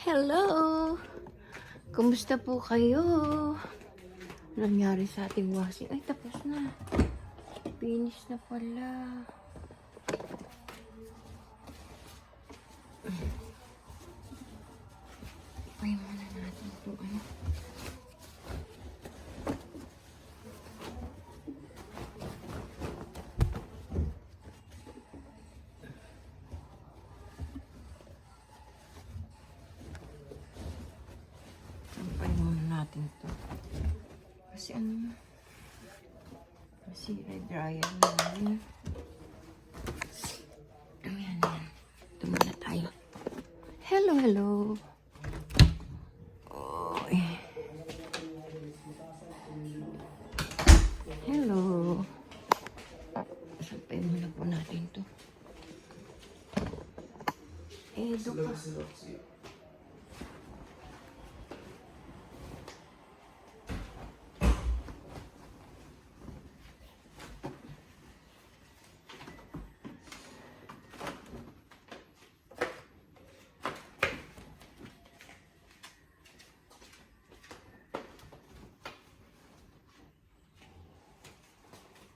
Hello! Kumusta po kayo? Nangyari sa ating washing? Ay, tapos na. Finish na pala. Ay, muna natin itong ano. Sampay muna natin ito. Kasi ano, kasi i-dryer namin. Ayan, ayan. Ito muna tayo. Hello, hello. Oy. Hello. Sampay muna po natin ito. Edo ka.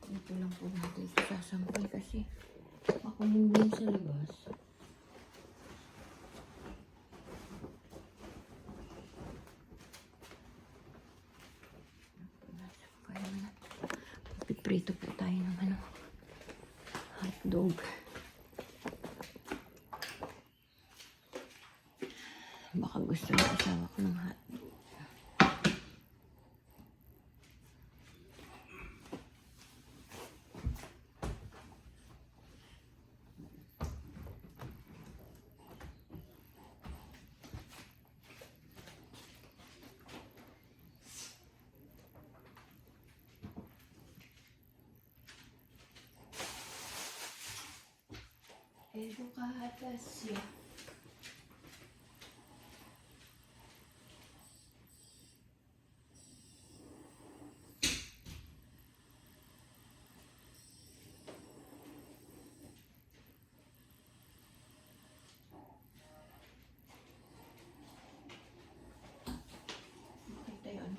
Ito lang po natin ito sasampay kasi ako din sa labas. Piprito po tayo ng ano, hotdog. Baka gusto ng asawa ko ng hotdog. Edukasya. Makita yun.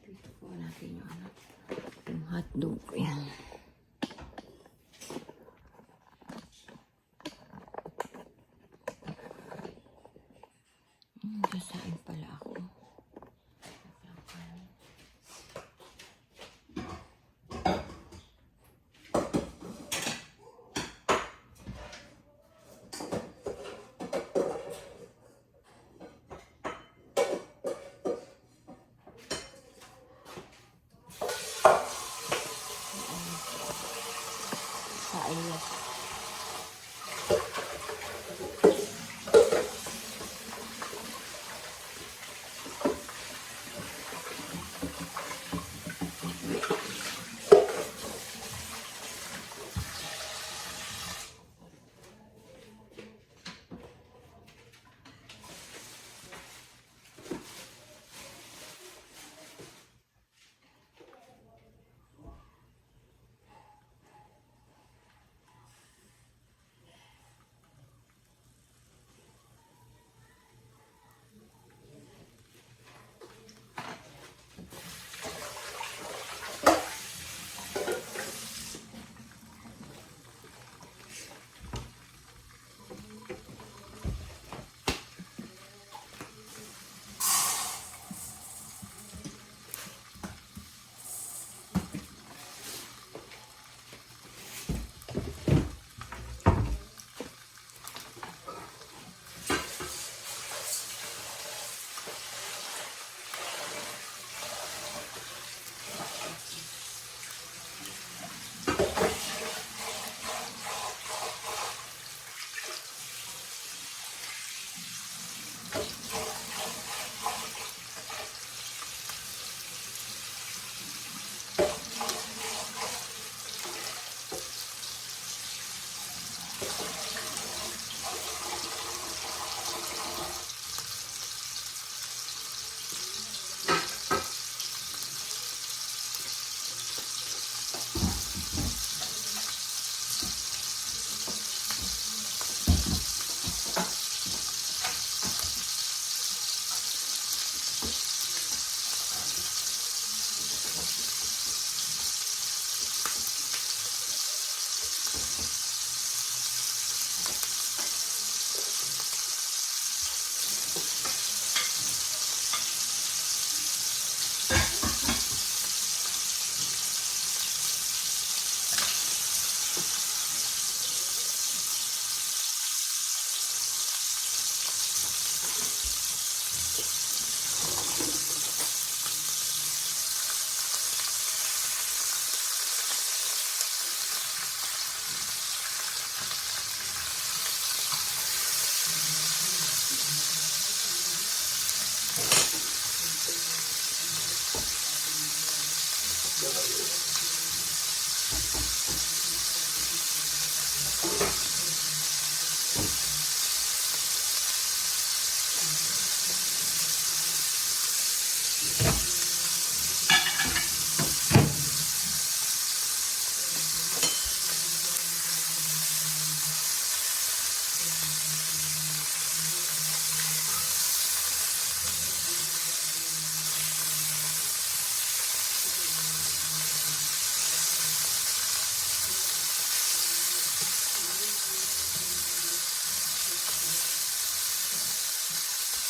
Dito po natin yung ano, yung hotdog. Yan. Kasain pala ako.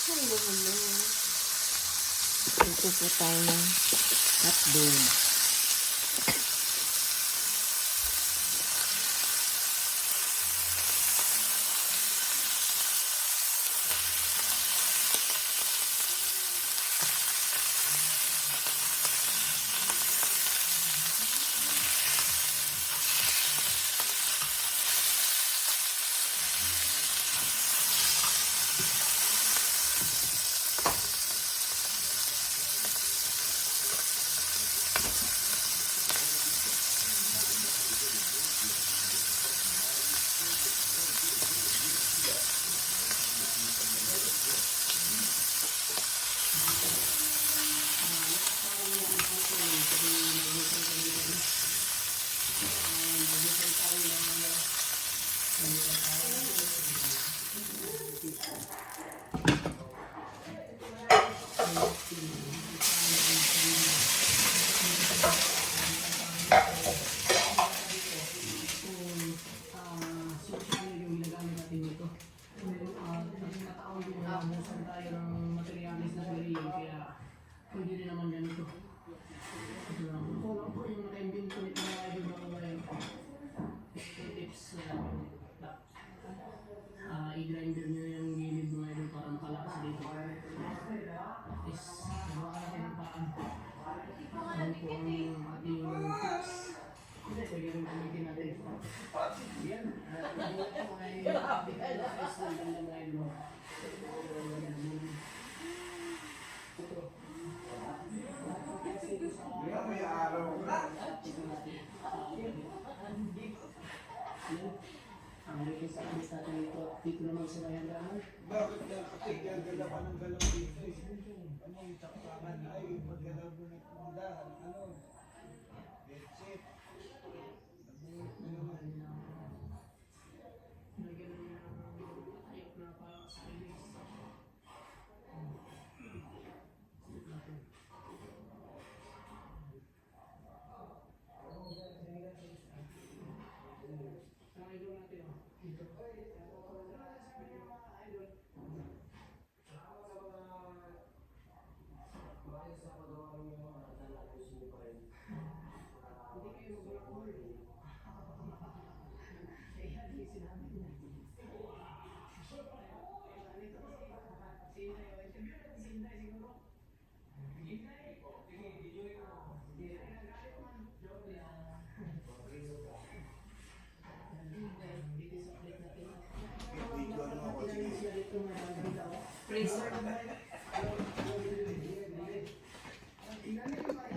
Hello, hello. Dito po tayo ng hotdog. Pwede rin naman ganito. Wala po yung naka-invent ko nito mga idol mga tips i-grinder nyo yung gilid mga idol para makalakas dito. Is, nabakalaki ng paan. Ano po ang ating tips. Pwede rin gamitin natin. Yan. Ito po ay is ng mga idol. May araw na. Ang rikin sa akin sa atin dito naman sa bayan daan. Bakit kasi gagalaw ka ng galaw dito? Ano yung takpakan ay maggalaw mo ng kunda? Ano? Headset. Nabuhat na naman. Nagyan niya ayok na para sa release.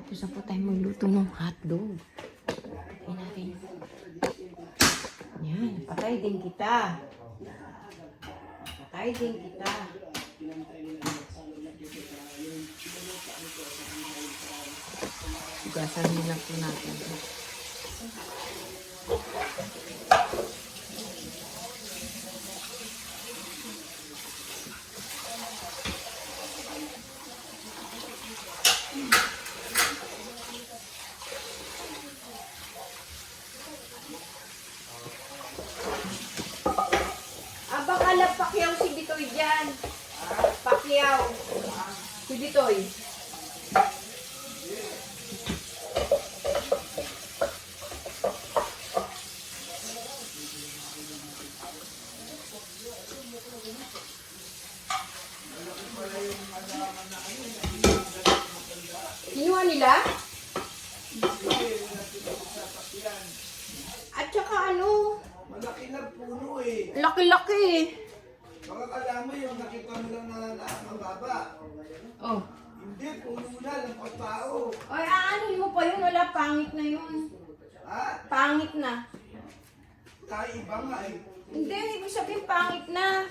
Tapos na po tayo magluto ng hotdog. Tingnan natin. Yan, patay din kita. Patay din kita. Hugasan din lang po natin. Bakala Pacquiao si Bitoy dyan. Pacquiao. Si Bitoy. Kinuha nila? At saka ano? Malaki na puno eh. Laki-laki eh. Baka kala mo yung nakita mo lang na mababa. Oh. Hindi, puno na lang tao. Ay, aanin mo pa yun. Wala, pangit na yun. Ha? Pangit na. Tayo iba nga eh. Hindi, ibig sabihin pangit na.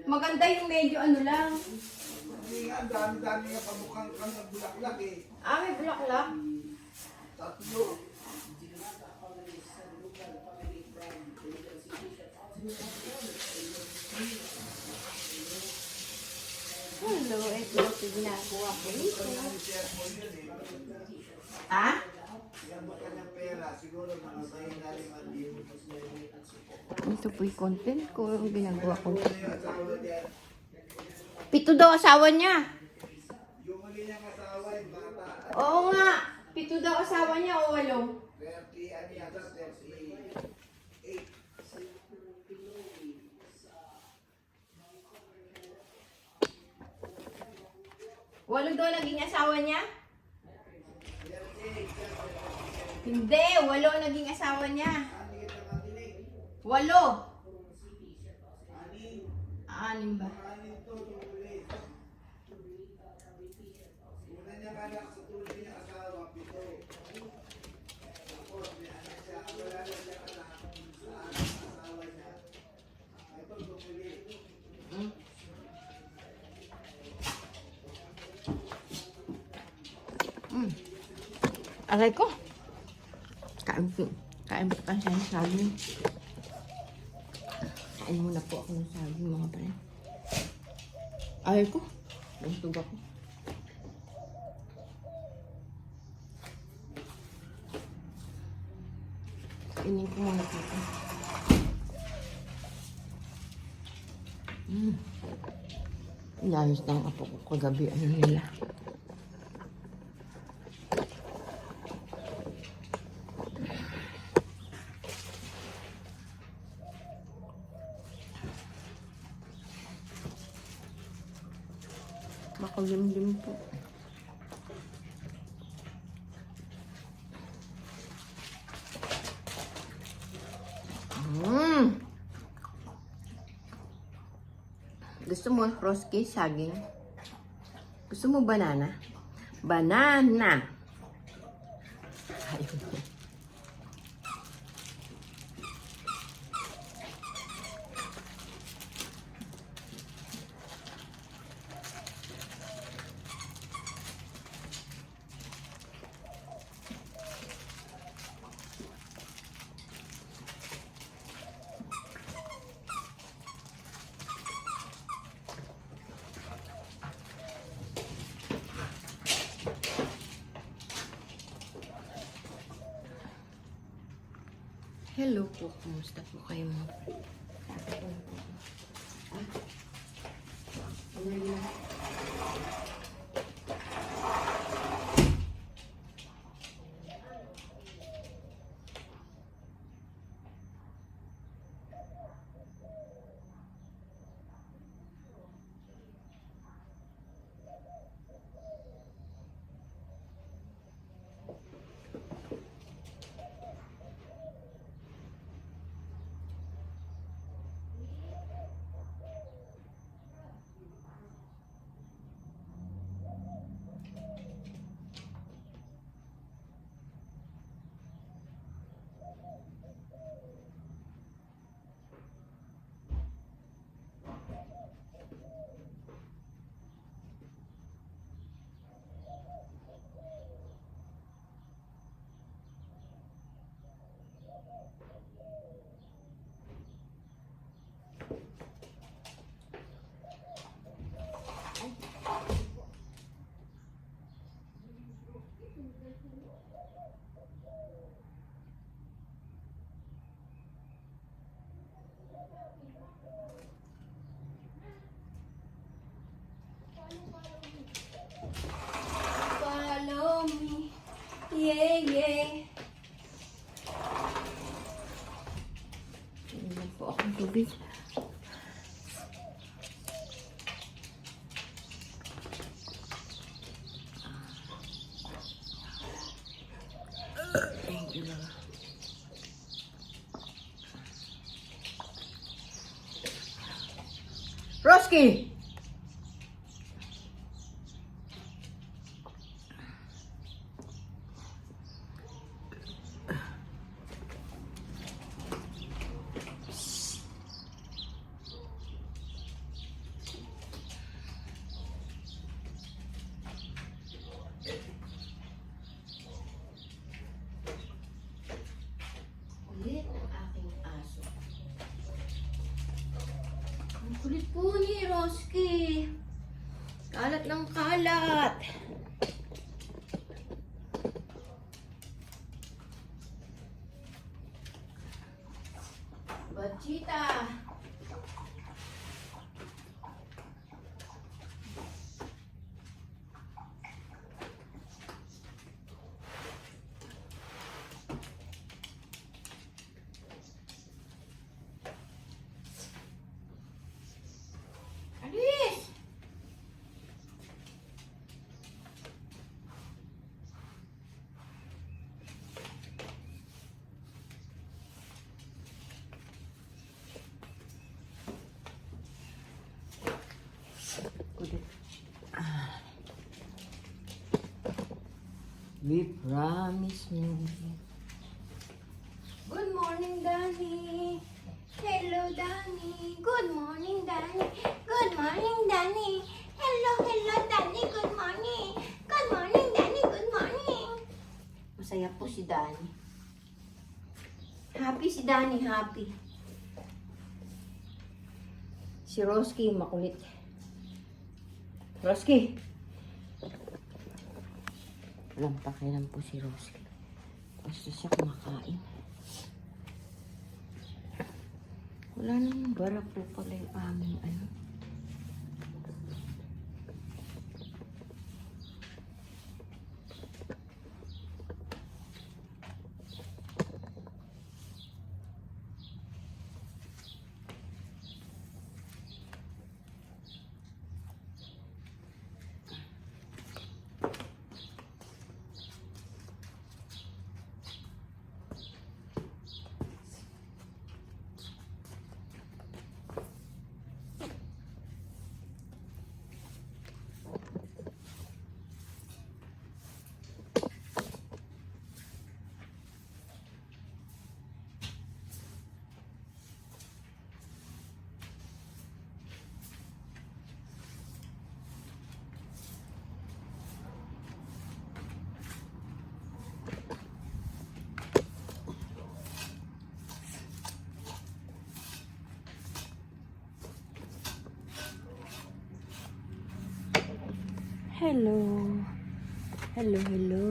Maganda yung medyo ano lang. Hindi nga, ang dami-dami nga pamukhang kang nagbulaklak eh. Ah, may bulaklak. Tatlo. Hello, ito yung ginagawa ko dito. Ha? Yan ba kanyang pera? Siguro manasahin natin ang dito. Ito po yung content ko, yung ginagawa ko. Ano yung asawa niya? Pito daw asawa niya. Yung mali niyang asawa, yung bata. Oo nga. Pito daw asawa niya o 8. 30, ano yata, 38. 8 daw naging asawa niya? Hindi, 8 naging asawa niya. 8. 6 ba? Una niyang anak sa tuloy niyang asawa, 7. Tapos may anak siya, wala na siyang anak sa asawa niya. Ito, tumuli. Aray ko. Kain ba pa siya ng saging? Kain muna po ako ng saging mga pare. Aray ko. Bantog ako. Kainin ko muna po ito. Inayos na ang apo ko kagabi. Ano nila? Makulimlim po. Gusto mo roski, saging? Gusto mo banana? Banana! Ayun. Hello po, kumusta po kayo mga follow me. Yeah, yeah. Tingnan po akong tubig. Thank you, Lola. Roski! Kulit ang aking aso. Ang kulit po ni Roski. Kalat ng kalat. Bachita. We promise me. Good morning, Danny. Hello, Danny. Good morning, Danny. Good morning, Danny. Hello, Danny. Good morning. Good morning, Danny. Good morning. Masaya po si Danny. Happy si Danny, happy. Si Roski, makulit. Roski! Walang pakialam po si Roski. Basta siya kumakain. Wala namang bara po pala yung aming ano. Hello. Hello, hello.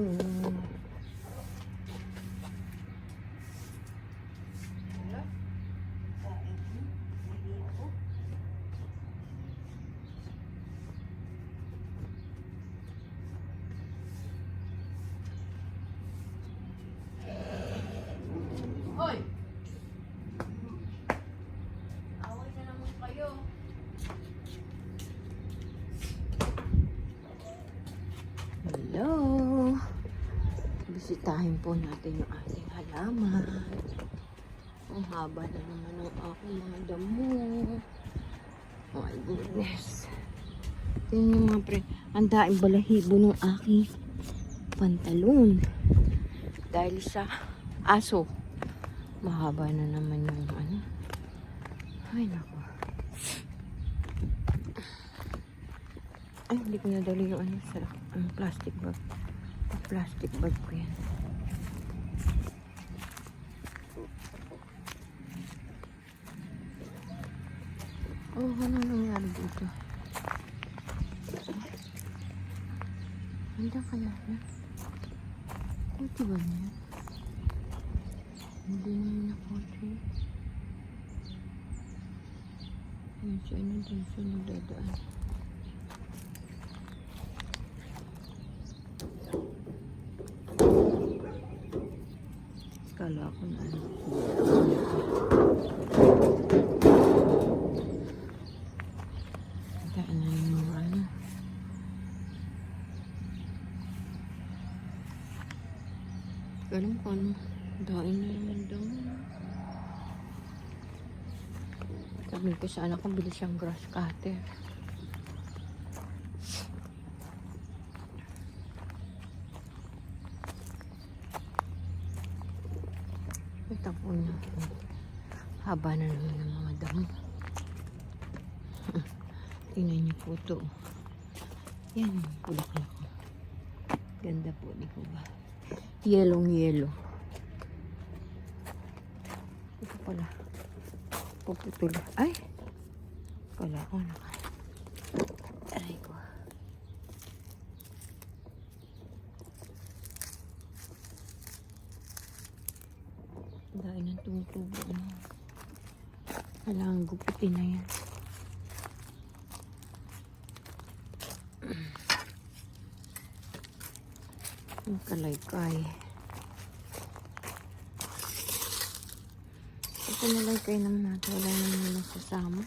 Hoy! Away na naman kayo. Hello! Bisitahin po natin yung ating halaman. Ang haba na naman ng aking mga damo. Oh my goodness. Tingnan yung mga pre. Ang daing balahibo ng aking pantalon. Dahil sa aso. Mahaba na naman yung ano. Ay, naku. Ay, hindi ko nadali yung ano sa plastic bag. Plastic bag ko yan. Oh, ano nangyari dito? Handa kaya na? Kuti ba niya? Hindi na yun nakuti. Yan siya na din siya nagdadaan. Kala ko na ano. Daan na yung mga ano. Alam ko ano. Daan na yung dami. Sabi ko sa anak ko, bili siyang grass cutter. Ito po na. Haba na naman ng mga damo. Tingnan niyo po ito. Yan, bulaklak ko. Ganda po, di ko ba? Yellow. Ito pala. Puputol. Ay! Kala ko na. Aray ko. Dahil ng tumutubo na. Kailangan gupitin na yan. Ang kalaykay. Ito nalaykay naman natin. Wala naman nasasama.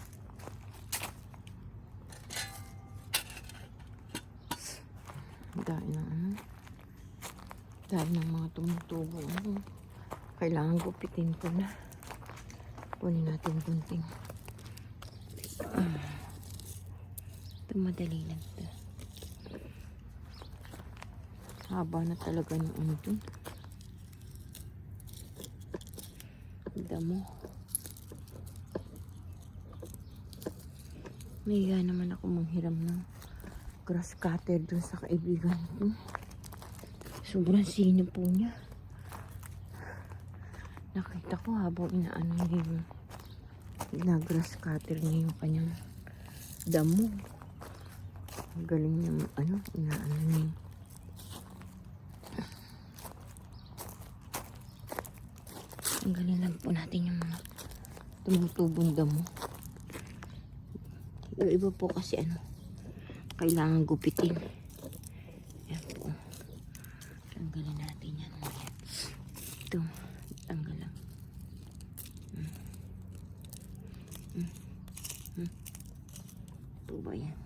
Dahil ng ano. Dahil ng mga tumutubo. Kailangan gupitin ko na. Kunin natin gunting. Ito madali lang ito. Haba na talaga ng ano dun. Damo. Nahiya naman ako manghiram ng grass cutter dun sa kaibigan ko. Sobrang sino po niya. Nakita ko habang inaano niya yung grass cutter niya yung kanyang damo. Ang galing niya ano, inaano niya. Ang galing lang po natin yung mga tumutubong damo. Yung iba po kasi ano, kailangan gupitin. Yan po. Tanggalin natin yan. Ito, tanggal lang. Ito ba yan?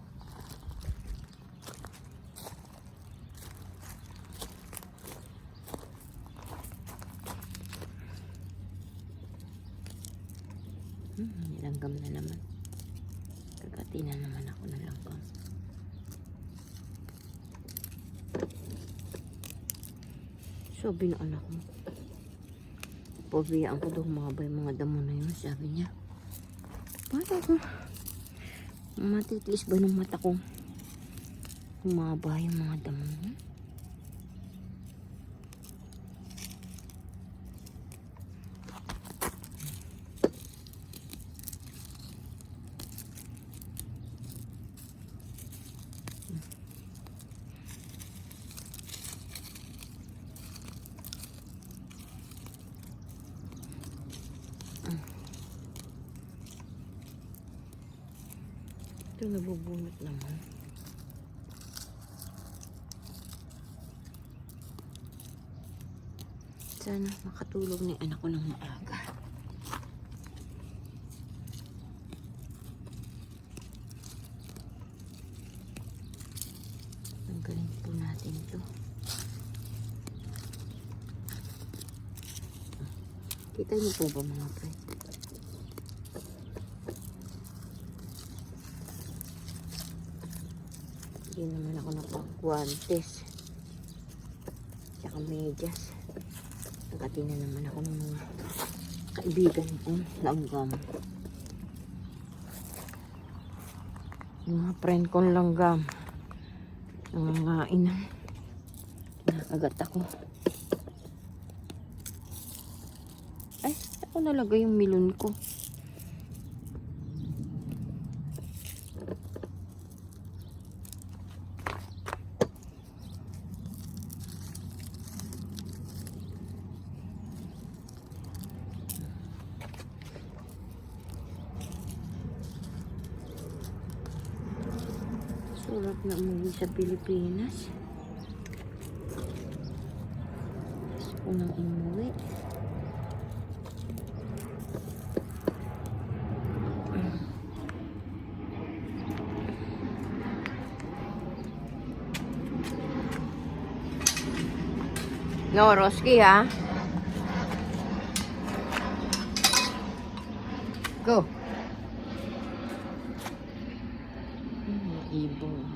Nilanggam na naman. Kagati na naman ako ng langgam. Sabi ng anak mo, pabiyaan ko daw humaba yung mga damo na yun. Sabi niya, paano ko? Matitiis ba ng mata ko humaba yung mga damo? Ito nabubunot naman. Sana makatulog ni anak ko ng maaga. Tanggalin po natin ito. Kita niyo po ba mga friend? Hindi naman ako napag-guantes. Tsaka medyas. Nagkati na naman ako ng mga kaibigan kong langgam. Yung mga friend kong langgam. Nangangain na. Nakagat ako. Ay, ako nalagay yung milon ko. Sarap na umuwi sa Pilipinas. Gusto ko nang umuwi. No, Roski ha. Go. Ibong.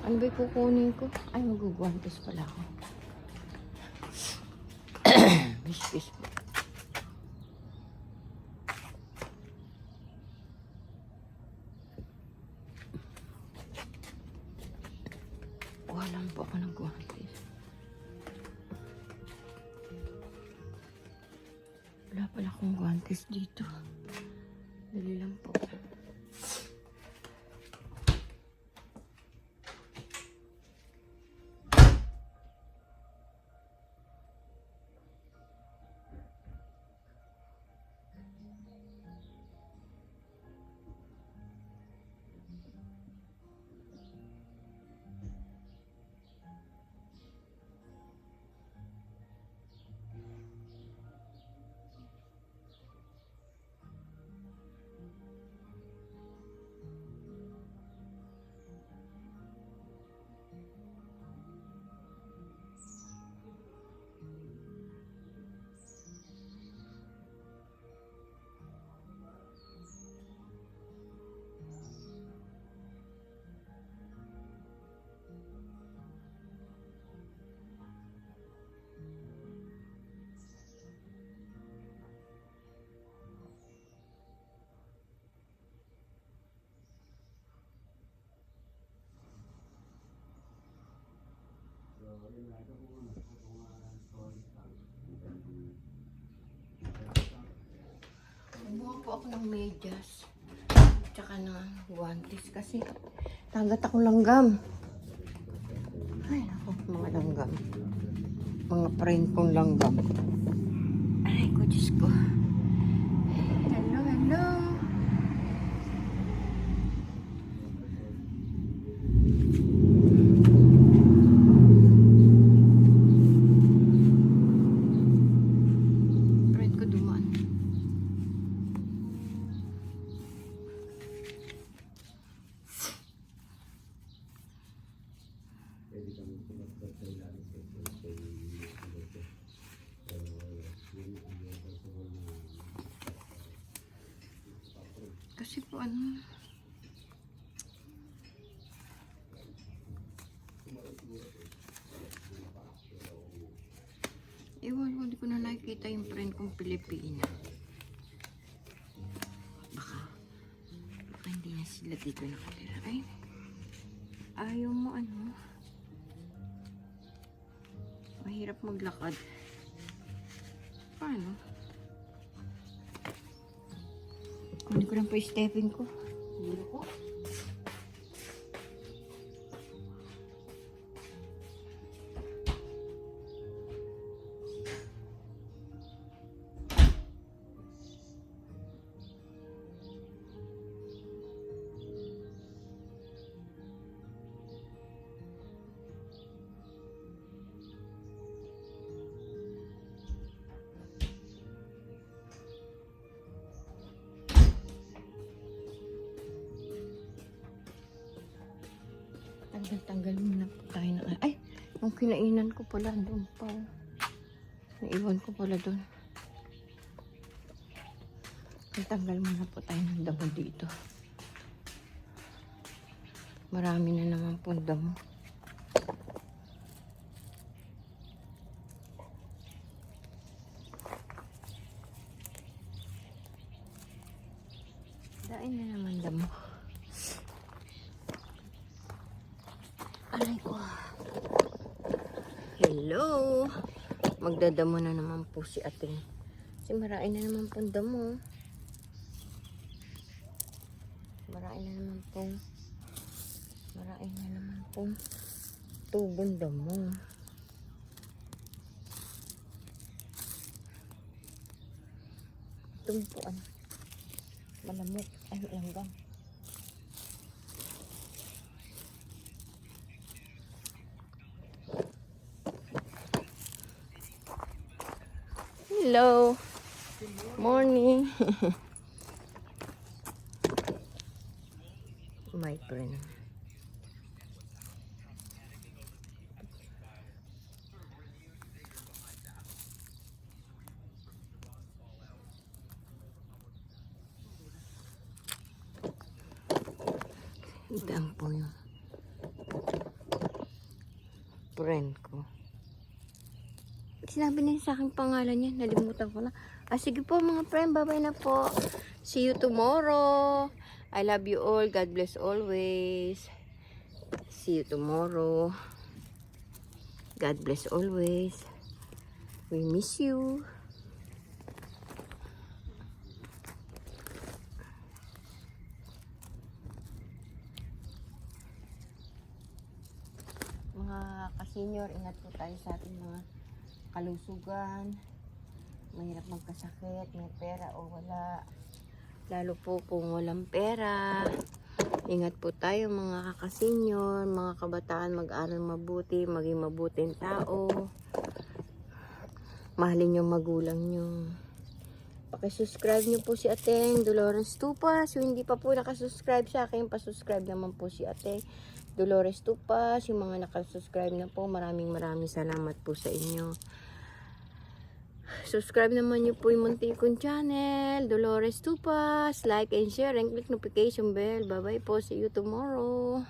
Ano ba kukunin ko? Ay, magugwantes pala ako. Biskis po. Walang po ako ng gwantes. Wala pala akong gwantes dito. Dali lang po. Kumuha po ako ng medyas. Tsaka ng guantes kasi tagat ako langgam. Ay, ako, mga langgam. Mga friend kong langgam. Ay, ko, Diyos ko. Hello, hello. Friend ko dumaan. Kasi po ano, ewan ko, hindi ko na nakikita yung friend kong Pilipina. Baka hindi na sila dito nakatira. Ay, ayaw mo ano, mahirap maglakad. Paano? Kunin ko lang po yung stepping ko. Hindi ko. Tanggal muna po tayo na. Ay, yung kinainan ko pala doon pa. Naiwan ko pala doon. Tanggal muna po tayo ng damo dito. Marami na naman po damo. Dain na naman damo. Aray ko. Hello. Magdadamo na naman po si ating. Kasi marain na naman po damo. Marain na naman po tubong damo. Itong po ano. Malamok. Ay, langgam. Hello. Morning. My friend. Itaan po yung friend ko. Sinabi na sa aking pangalan niya. Nalimutan ko na. Sige po mga friend. Bye-bye na po. See you tomorrow. I love you all. God bless always. See you tomorrow. God bless always. We miss you. Mga ka-senior, ingat po tayo sa ating mga kalusugan. Mahirap magkasakit, may pera o wala. Lalo po kung walang pera. Ingat po tayo mga kakasenyor, mga kabataan, mag-aral mabuti, maging mabuting tao. Mahalin yung magulang nyo. Pakisubscribe nyo po si Ate Dolores Tupas. Yung hindi pa po nakasubscribe sa akin, pasubscribe naman po si Ate Dolores Tupas. Yung mga nakasubscribe na po, maraming salamat po sa inyo. Subscribe naman nyo po yung munti kong channel, Dolores Tupas. Like and share and click notification bell. Bye bye po. See you tomorrow.